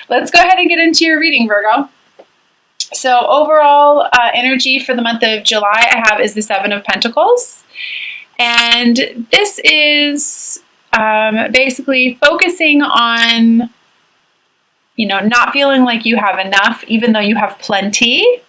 Let's go ahead and get into your reading, Virgo. So overall energy for the month of July I have is the Seven of Pentacles. And this is basically focusing on, not feeling like you have enough, even though you have plenty.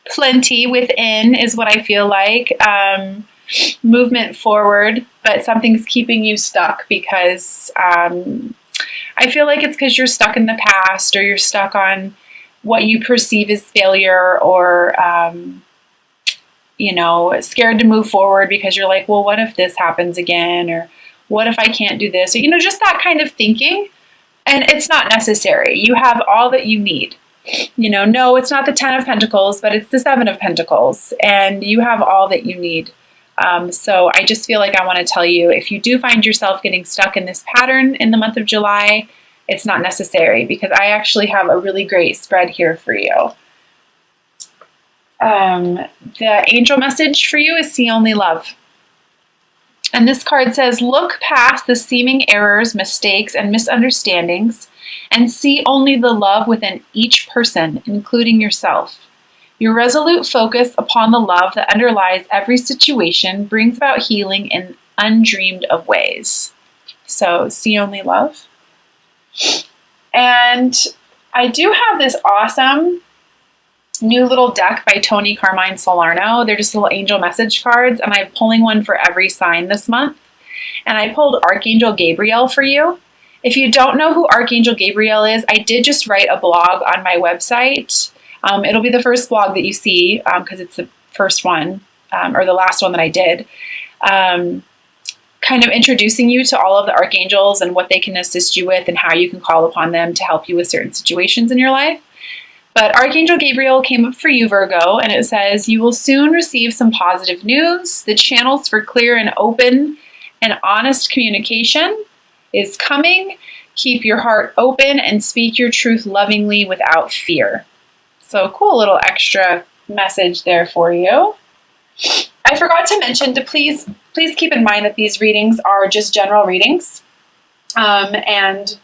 Plenty within is what I feel like. Movement forward, but something's keeping you stuck because I feel like it's because you're stuck in the past, or you're stuck on what you perceive as failure, or scared to move forward because you're like, well, what if this happens again? Or what if I can't do this? Or, just that kind of thinking. And it's not necessary. You have all that you need. No, it's not the Ten of Pentacles, but it's the Seven of Pentacles. And you have all that you need. So I just feel like I want to tell you, if you do find yourself getting stuck in this pattern in the month of July, it's not necessary, because I actually have a really great spread here for you. The angel message for you is see only love. And this card says, look past the seeming errors, mistakes, and misunderstandings, and see only the love within each person, including yourself. Your resolute focus upon the love that underlies every situation brings about healing in undreamed of ways. So, see only love. And I do have this awesome new little deck by Tony Carmine Solarno. They're just little angel message cards, and I'm pulling one for every sign this month. And I pulled Archangel Gabriel for you. If you don't know who Archangel Gabriel is, I did just write a blog on my website. It'll be the first blog that you see, because it's the first one, or the last one that I did, kind of introducing you to all of the archangels and what they can assist you with and how you can call upon them to help you with certain situations in your life. But Archangel Gabriel came up for you, Virgo, and it says, you will soon receive some positive news. The channels for clear and open and honest communication is coming. Keep your heart open and speak your truth lovingly without fear. So cool little extra message there for you. I forgot to mention to please keep in mind that these readings are just general readings. And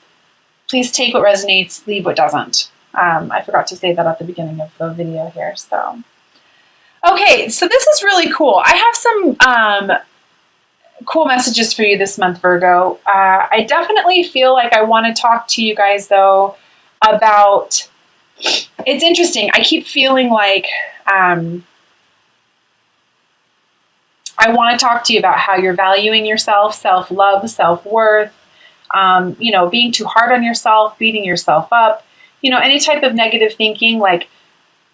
please take what resonates, leave what doesn't. I forgot to say that at the beginning of the video here. So, okay, so this is really cool. I have some cool messages for you this month, Virgo. I definitely feel like I want to talk to you guys, though, about... It's interesting. I keep feeling like I want to talk to you about how you're valuing yourself, self-love, self-worth, being too hard on yourself, beating yourself up, any type of negative thinking. Like,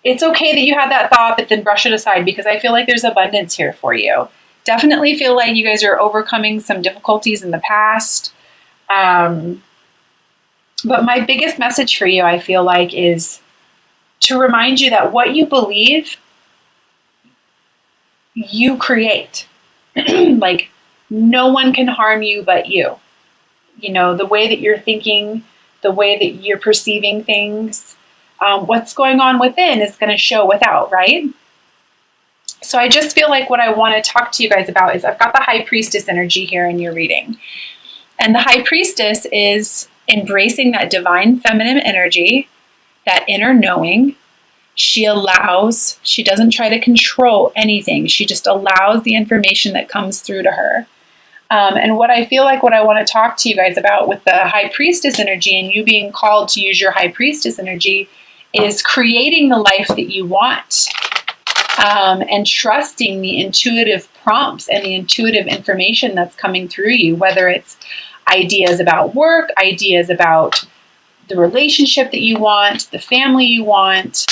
it's okay that you had that thought, but then brush it aside, because I feel like there's abundance here for you. Definitely feel like you guys are overcoming some difficulties in the past. But my biggest message for you, I feel like, is to remind you that what you believe, you create. Like, no one can harm you but you. The way that you're thinking, the way that you're perceiving things, what's going on within is going to show without, right? So I just feel like what I want to talk to you guys about is I've got the High Priestess energy here in your reading. And the High Priestess is embracing that divine feminine energy, that inner knowing. She doesn't try to control anything. She just allows the information that comes through to her. And what I feel like what I want to talk to you guys about with the High Priestess energy, and you being called to use your High Priestess energy, is creating the life that you want, and trusting the intuitive prompts and the intuitive information that's coming through you, whether it's ideas about work, ideas about the relationship that you want, the family you want,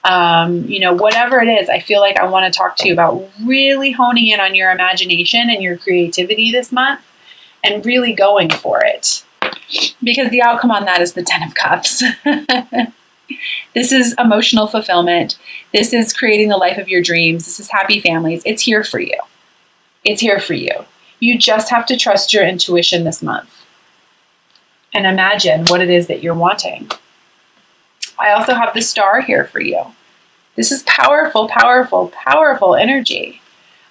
whatever it is. I feel like I want to talk to you about really honing in on your imagination and your creativity this month, and really going for it, because the outcome on that is the Ten of Cups. This is emotional fulfillment. This is creating the life of your dreams. This is happy families. It's here for you. It's here for you. You just have to trust your intuition this month and imagine what it is that you're wanting. I also have the Star here for you. This is powerful, powerful, powerful energy.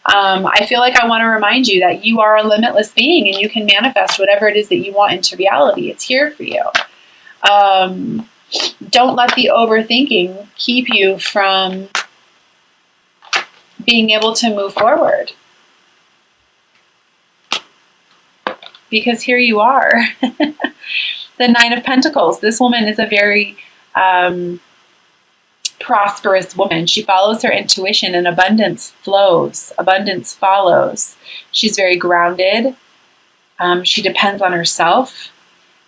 I feel like I want to remind you that you are a limitless being and you can manifest whatever it is that you want into reality. It's here for you. Don't let the overthinking keep you from being able to move forward. Because here you are, the Nine of Pentacles. This woman is a very prosperous woman. She follows her intuition and abundance flows. Abundance follows. She's very grounded. She depends on herself.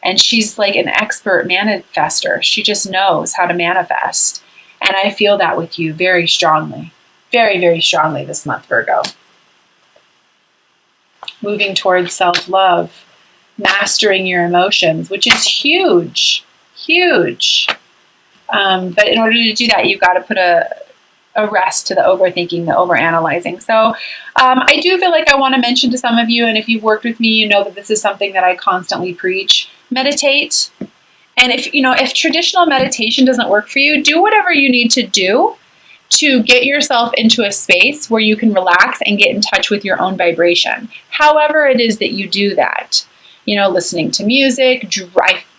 And she's like an expert manifester. She just knows how to manifest. And I feel that with you very strongly. Very, very strongly this month, Virgo. Moving towards self-love, mastering your emotions, which is huge, huge. But in order to do that, you've got to put a rest to the overthinking, the overanalyzing. So I do feel like I want to mention to some of you, and if you've worked with me, you know that this is something that I constantly preach. Meditate. And if traditional meditation doesn't work for you, do whatever you need to do to get yourself into a space where you can relax and get in touch with your own vibration. However it is that you do that, listening to music,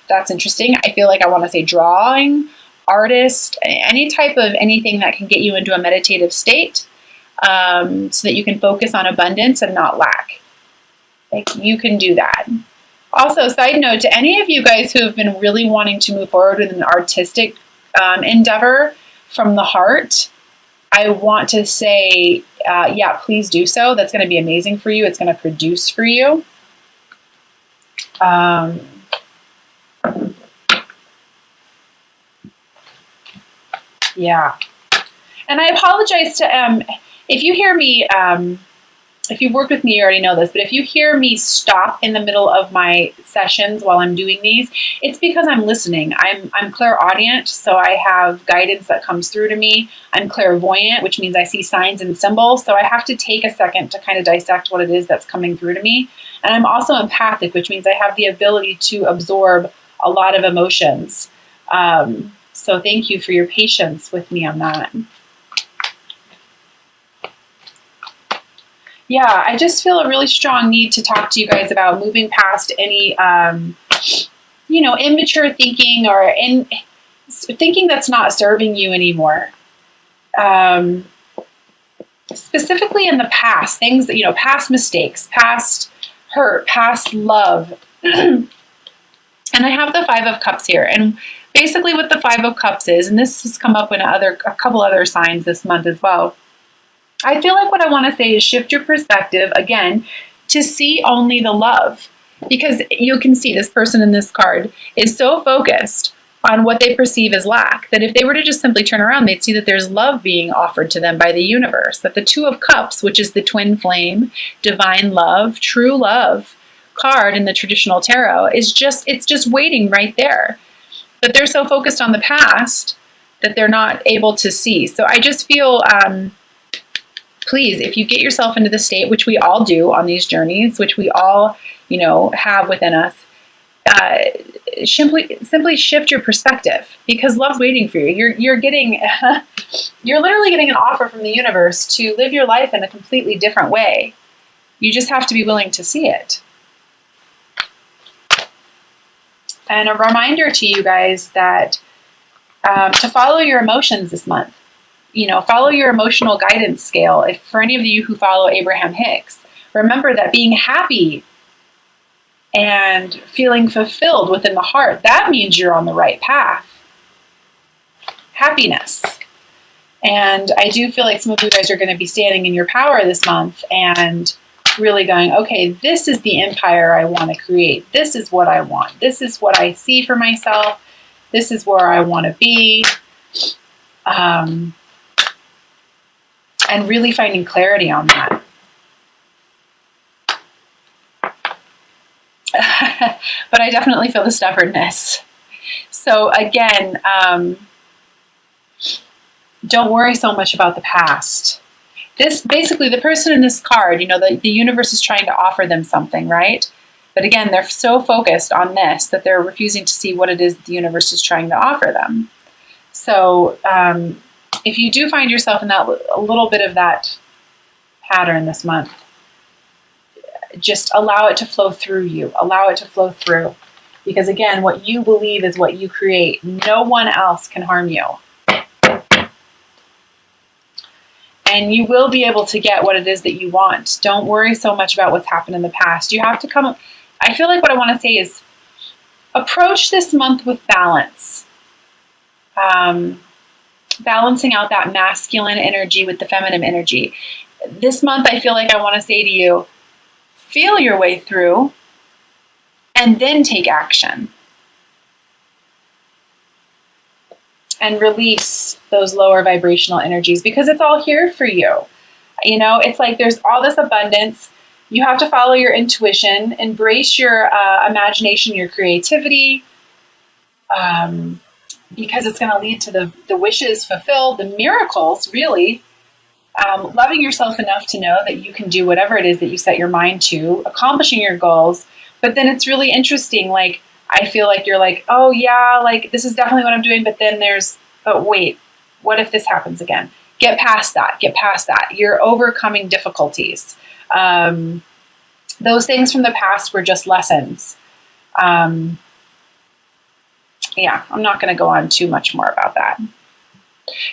that's interesting. I feel like I want to say drawing, artist, any type of anything that can get you into a meditative state, so that you can focus on abundance and not lack. Like, you can do that. Also, side note, to any of you guys who have been really wanting to move forward with an artistic endeavor from the heart, I want to say, yeah, please do so. That's going to be amazing for you. It's going to produce for you. Yeah. And I apologize to, if you hear me, if you've worked with me, you already know this, but if you hear me stop in the middle of my sessions while I'm doing these, it's because I'm listening. I'm clairaudient, so I have guidance that comes through to me. I'm clairvoyant, which means I see signs and symbols, so I have to take a second to kind of dissect what it is that's coming through to me. And I'm also empathic, which means I have the ability to absorb a lot of emotions. So thank you for your patience with me on that. Yeah, I just feel a really strong need to talk to you guys about moving past any, immature thinking or thinking that's not serving you anymore. Specifically in the past, things that, past mistakes, past hurt, past love. And I have the Five of Cups here. And basically what the Five of Cups is, and this has come up in a couple other signs this month as well. I feel like what I want to say is shift your perspective, again, to see only the love. Because you can see this person in this card is so focused on what they perceive as lack that if they were to just simply turn around, they'd see that there's love being offered to them by the universe. That the Two of Cups, which is the twin flame, divine love, true love card in the traditional tarot, it's just waiting right there. But they're so focused on the past that they're not able to see. So I just feel... please, if you get yourself into the state, which we all do on these journeys, which we all, have within us, simply shift your perspective, because love's waiting for you. You're getting, you're literally getting an offer from the universe to live your life in a completely different way. You just have to be willing to see it. And a reminder to you guys that to follow your emotions this month. Follow your emotional guidance scale. If for any of you who follow Abraham Hicks, remember that being happy and feeling fulfilled within the heart, that means you're on the right path. Happiness. And I do feel like some of you guys are going to be standing in your power this month and really going, okay, this is the empire I want to create. This is what I want. This is what I see for myself. This is where I want to be. And really finding clarity on that. But I definitely feel the stubbornness. So again, don't worry so much about the past. This basically, the person in this card, the universe is trying to offer them something, right? But again, they're so focused on this that they're refusing to see what it is that the universe is trying to offer them. So, if you do find yourself in a little bit of that pattern this month, just allow it to flow through you. Allow it to flow through. Because again, what you believe is what you create. No one else can harm you. And you will be able to get what it is that you want. Don't worry so much about what's happened in the past. You have to come, I feel like what I want to say is approach this month with balance. Balancing out that masculine energy with the feminine energy. This month, I feel like I want to say to you, feel your way through and then take action. And release those lower vibrational energies because it's all here for you. You know, it's like there's all this abundance. You have to follow your intuition, embrace your imagination, your creativity, because it's going to lead to the wishes fulfilled, the miracles, really. Loving yourself enough to know that you can do whatever it is that you set your mind to, accomplishing your goals. But then it's really interesting, like, I feel like you're like, oh yeah, like this is definitely what I'm doing. But then but wait, what if this happens again? Get past that. You're overcoming difficulties. Those things from the past were just lessons. Yeah, I'm not going to go on too much more about that.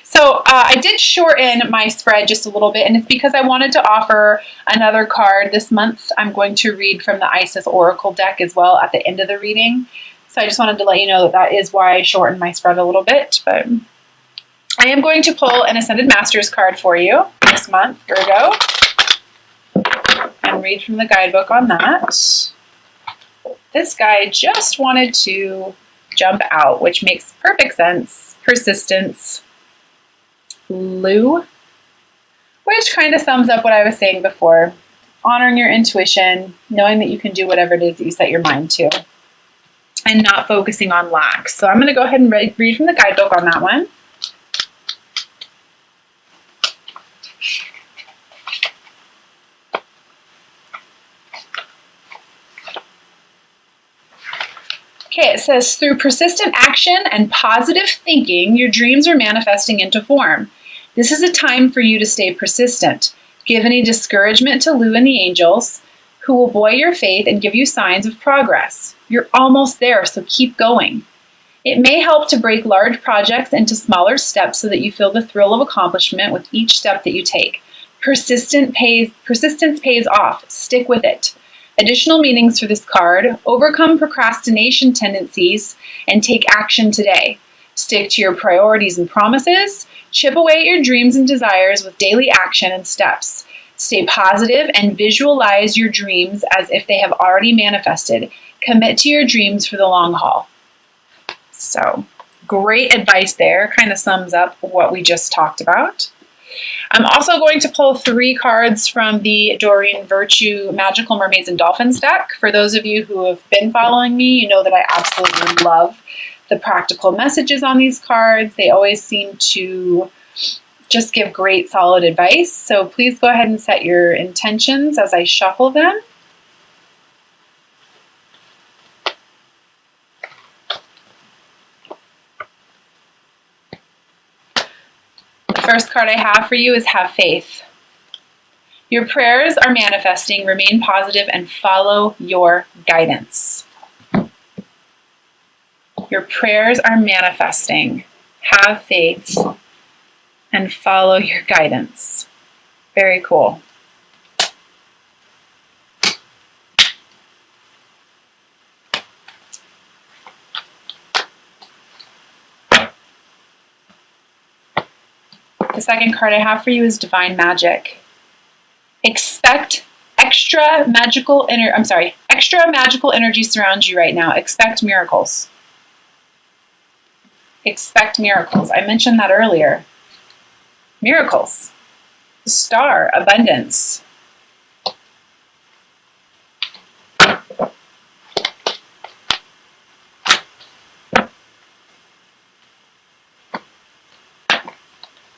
So I did shorten my spread just a little bit, and it's because I wanted to offer another card this month. I'm going to read from the Isis Oracle deck as well at the end of the reading. So I just wanted to let you know that is why I shortened my spread a little bit. But I am going to pull an Ascended Masters card for you this month, Virgo, and read from the guidebook on that. This guy just wanted to jump out, which makes perfect sense. Persistence. Lou, which kind of sums up what I was saying before. Honoring your intuition, knowing that you can do whatever it is that you set your mind to, and not focusing on lack. So I'm going to go ahead and read from the guidebook on that one. Okay, it says, through persistent action and positive thinking, your dreams are manifesting into form. This is a time for you to stay persistent. Give any discouragement to Lou and the angels, who will buoy your faith and give you signs of progress. You're almost there, so keep going. It may help to break large projects into smaller steps so that you feel the thrill of accomplishment with each step that you take. Persistence pays off. Stick with it. Additional meanings for this card: overcome procrastination tendencies and take action today. Stick to your priorities and promises. Chip away at your dreams and desires with daily action and steps. Stay positive and visualize your dreams as if they have already manifested. Commit to your dreams for the long haul. So, great advice there. Kind of sums up what we just talked about. I'm also going to pull 3 cards from the Doreen Virtue Magical Mermaids and Dolphins deck. For those of you who have been following me, you know that I absolutely love the practical messages on these cards. They always seem to just give great, solid advice. So please go ahead and set your intentions as I shuffle them. The first card I have for you is Have Faith. Your prayers are manifesting. Remain positive and follow your guidance. Your prayers are manifesting. Have faith and follow your guidance. Very cool. The second card I have for you is Divine Magic. Expect extra magical energy surrounds you right now. Expect miracles. Expect miracles. I mentioned that earlier. Miracles. The star, abundance.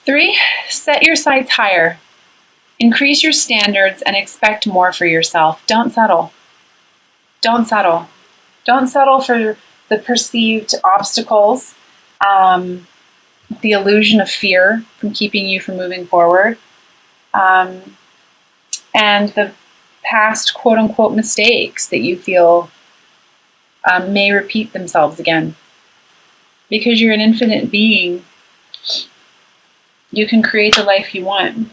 Three, set your sights higher. Increase your standards and expect more for yourself. Don't settle. Don't settle. Don't settle for the perceived obstacles, the illusion of fear from keeping you from moving forward, and the past quote-unquote mistakes that you feel may repeat themselves again. Because you're an infinite being, you can create the life you want.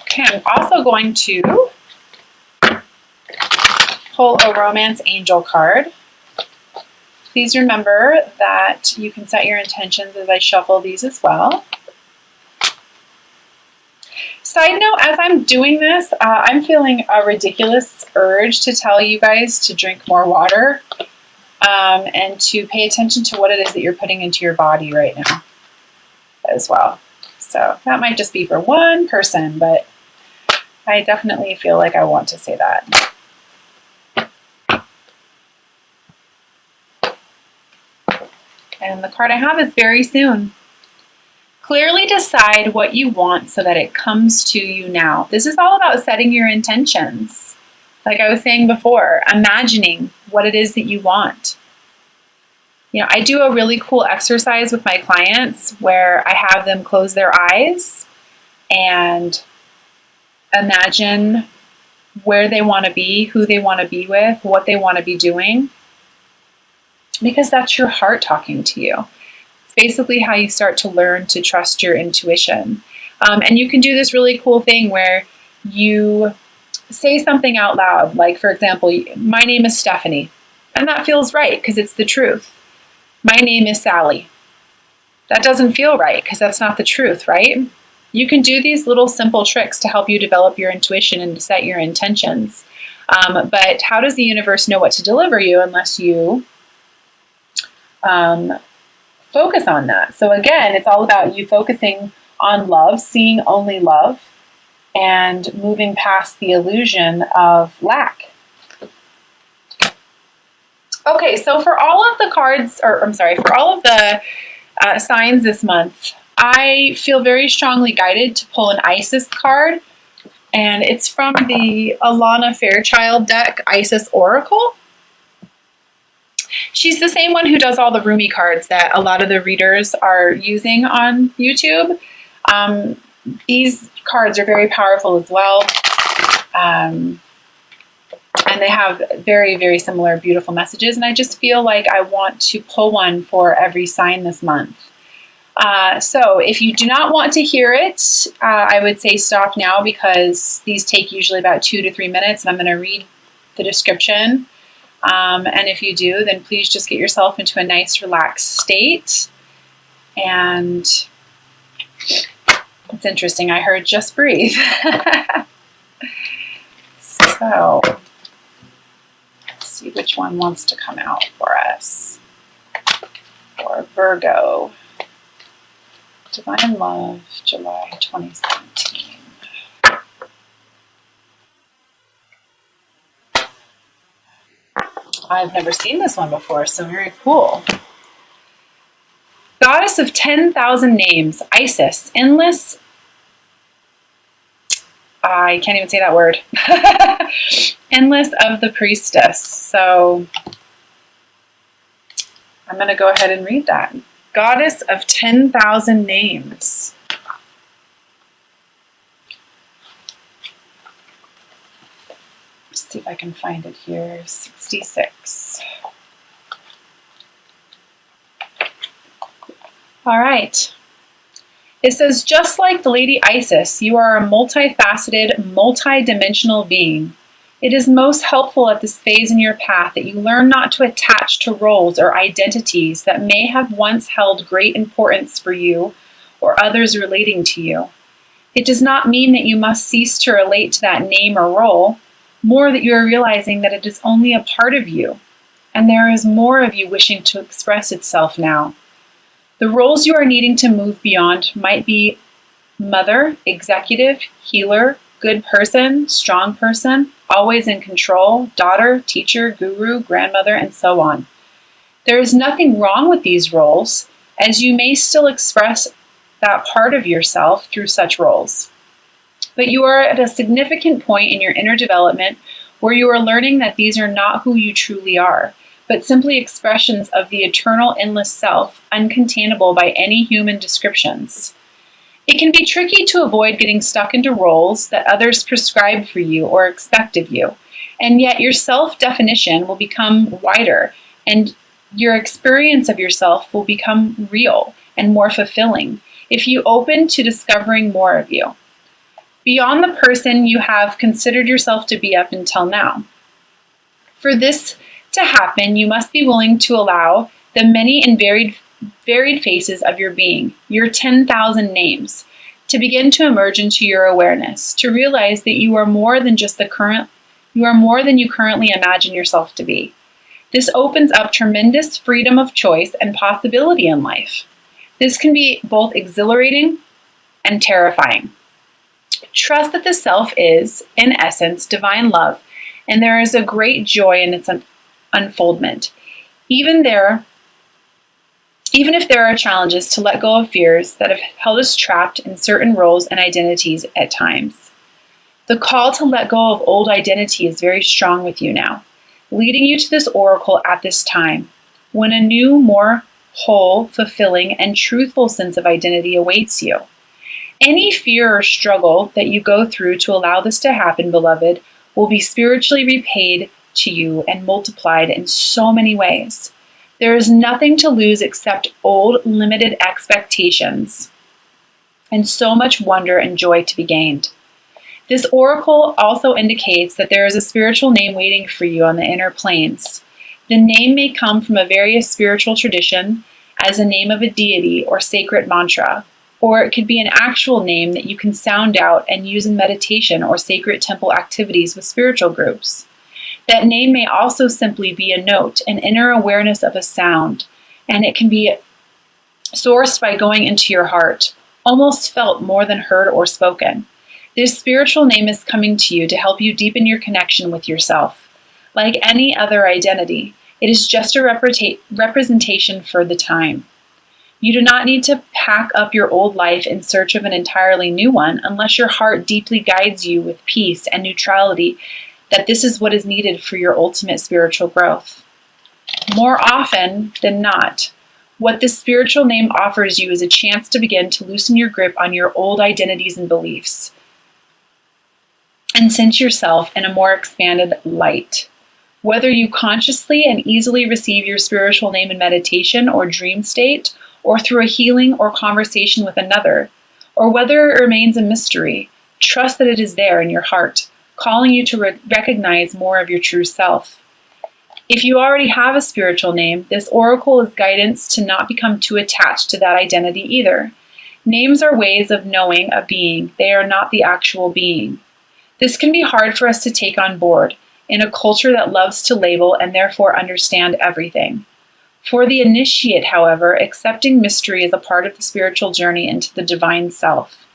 Okay, I'm also going to pull a romance angel card. Please remember that you can set your intentions as I shuffle these as well. Side note, as I'm doing this, I'm feeling a ridiculous urge to tell you guys to drink more water and to pay attention to what it is that you're putting into your body right now as well. So that might just be for one person, but I definitely feel like I want to say that. And the card I have is very soon. Clearly decide what you want so that it comes to you now. This is all about setting your intentions. Like I was saying before, imagining what it is that you want. You know, I do a really cool exercise with my clients where I have them close their eyes and imagine where they want to be, who they want to be with, what they want to be doing. Because that's your heart talking to you. It's basically how you start to learn to trust your intuition. And you can do this really cool thing where you say something out loud. Like, for example, my name is Stephanie. And that feels right because it's the truth. My name is Sally. That doesn't feel right because that's not the truth, right? You can do these little simple tricks to help you develop your intuition and to set your intentions. But how does the universe know what to deliver you unless you focus on that? So again, it's all about you focusing on love, seeing only love, and moving past the illusion of lack. Okay, so for all of the cards, or I'm sorry, for all of the signs this month, I feel very strongly guided to pull an Isis card, and it's from the Alana Fairchild deck, Isis Oracle. She's the same one who does all the Rumi cards that a lot of the readers are using on YouTube. These cards are very powerful as well. And they have very, very similar beautiful messages. And I just feel like I want to pull one for every sign this month. So if you do not want to hear it, I would say stop now because these take usually about 2 to 3 minutes. And I'm going to read the description. And if you do, then please just get yourself into a nice relaxed state. And it's interesting. I heard just breathe. So let's see which one wants to come out for us. For Virgo. Divine Love, July 2017. I've never seen this one before, so very cool. Goddess of 10,000 names, Isis, endless. I can't even say that word. Endless of the priestess. So I'm going to go ahead and read that. Goddess of 10,000 names. Let's see if I can find it here. 66. All right. It says, just like the Lady Isis, you are a multifaceted, multi-dimensional being. It is most helpful at this phase in your path that you learn not to attach to roles or identities that may have once held great importance for you or others relating to you. It does not mean that you must cease to relate to that name or role, more that you are realizing that it is only a part of you, and there is more of you wishing to express itself now. The roles you are needing to move beyond might be mother, executive, healer, good person, strong person, always in control, daughter, teacher, guru, grandmother, and so on. There is nothing wrong with these roles, as you may still express that part of yourself through such roles. But you are at a significant point in your inner development where you are learning that these are not who you truly are, but simply expressions of the eternal endless self, uncontainable by any human descriptions. It can be tricky to avoid getting stuck into roles that others prescribe for you or expect of you, And yet your self-definition will become wider, and your experience of yourself will become real and more fulfilling if you open to discovering more of you, beyond the person you have considered yourself to be up until now. For this to happen, you must be willing to allow the many and varied faces of your being, your 10,000 names, to begin to emerge into your awareness, to realize that you are more than you currently imagine yourself to be. This opens up tremendous freedom of choice and possibility in life. This can be both exhilarating and terrifying. Trust that the self is, in essence, divine love, and there is a great joy in its unfoldment. Even if there are challenges to let go of fears that have held us trapped in certain roles and identities at times. The call to let go of old identity is very strong with you now, leading you to this oracle at this time, when a new, more whole, fulfilling, and truthful sense of identity awaits you. Any fear or struggle that you go through to allow this to happen, beloved, will be spiritually repaid to you and multiplied in so many ways. There is nothing to lose except old, limited expectations, and so much wonder and joy to be gained. This oracle also indicates that there is a spiritual name waiting for you on the inner planes. The name may come from a various spiritual tradition as a name of a deity or sacred mantra, or it could be an actual name that you can sound out and use in meditation or sacred temple activities with spiritual groups. That name may also simply be a note, an inner awareness of a sound, and it can be sourced by going into your heart, almost felt more than heard or spoken. This spiritual name is coming to you to help you deepen your connection with yourself. Like any other identity, it is just a representation for the time. You do not need to pack up your old life in search of an entirely new one unless your heart deeply guides you with peace and neutrality that this is what is needed for your ultimate spiritual growth. More often than not, what this spiritual name offers you is a chance to begin to loosen your grip on your old identities and beliefs and sense yourself in a more expanded light. Whether you consciously and easily receive your spiritual name in meditation or dream state, or through a healing or conversation with another, or whether it remains a mystery, trust that it is there in your heart, calling you to recognize more of your true self. If you already have a spiritual name, this oracle is guidance to not become too attached to that identity either. Names are ways of knowing a being. They are not the actual being. This can be hard for us to take on board in a culture that loves to label and therefore understand everything. For the initiate, however, accepting mystery is a part of the spiritual journey into the divine self.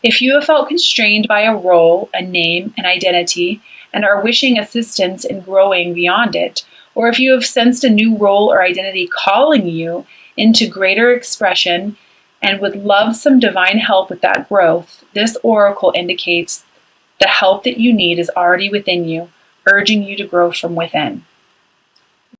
If you have felt constrained by a role, a name, an identity, and are wishing assistance in growing beyond it, or if you have sensed a new role or identity calling you into greater expression and would love some divine help with that growth, this oracle indicates the help that you need is already within you, urging you to grow from within.